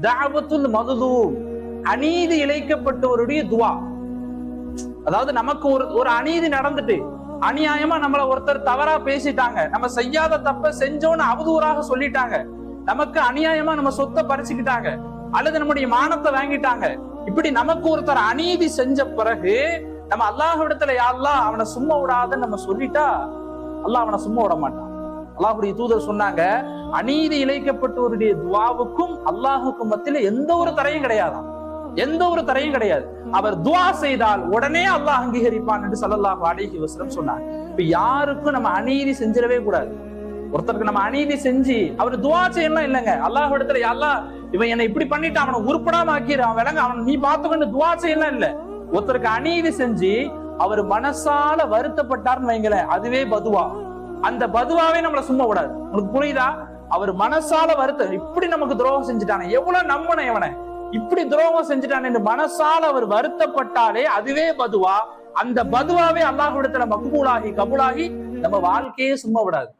தஅவத்துல் மதுலூம், அநீதி இழைக்கப்பட்டவருடைய துவா. அதாவது நமக்கு ஒரு அநீதி நடந்துட்டு, அநியாயமா நம்மள ஒருத்தர் தவறா பேசிட்டாங்க, நம்ம செய்யாத தப்ப செஞ்சோன்னு அவதூறாக சொல்லிட்டாங்க, நமக்கு அநியாயமா நம்ம சொத்தை பறிச்சுக்கிட்டாங்க, அல்லது நம்முடைய மானத்தை வாங்கிட்டாங்க. இப்படி நமக்கு ஒருத்தர் அநீதி செஞ்ச பிறகு நம்ம அல்லாஹ்விடத்துல யா அல்லாஹ் அவனை சும்மா விடாதன்னு நம்ம சொல்லிட்டா அல்லாஹ் அவனை சும்மா விட மாட்டான். அல்லாஹ்வுடைய தூதர் சொன்னாங்க, அநீதி இழைக்கப்பட்டவருடைய துவாவுக்கும் அல்லாஹுக்கும் மத்தியில எந்த ஒரு தடையும் கிடையாதான், எந்த ஒரு தடையும் கிடையாது. அவர் துவா செய்தால் உடனே அல்லாஹ் அங்கீகரிப்பான் என்று ஸல்லல்லாஹு அலைஹி வஸல்லம் சொன்னார். இப்ப யாருக்கும் நம்ம அநீதி செஞ்சிடவே கூடாது. ஒருத்தருக்கு நம்ம அநீதி செஞ்சு அவர் துவா செய்யலாம் இல்லைங்க, அல்லாஹ் இடத்துல யா அல்லாஹ் இவன் என்னை இப்படி பண்ணிட்டு அவனை உருப்படாம ஆக்கிடு, அவன் விளங்க, அவன் நீ பார்த்துக்கொண்டு துவா செய்யலாம் இல்ல. ஒருத்தருக்கு அநீதி செஞ்சு அவர் மனசால வருத்தப்பட்டார்னு வைங்களேன், அதுவே பதுவா. அந்த பதுவாவே நம்மள சும்மா விடாது. உங்களுக்கு புரியுதா? அவர் மனசால வருத்த, இப்படி நமக்கு துரோகம் செஞ்சுட்டானே, எவ்வளவு நம்பன இவனை, இப்படி துரோகம் செஞ்சுட்டான் என்று மனசால அவர் வருத்தப்பட்டாலே அதுவே பதுவா. அந்த பதுவாவே அல்லாஹ்விடத்துல மக்பூலாகி கபூலாகி நம்ம வாழ்க்கையே சும்மா விடாது.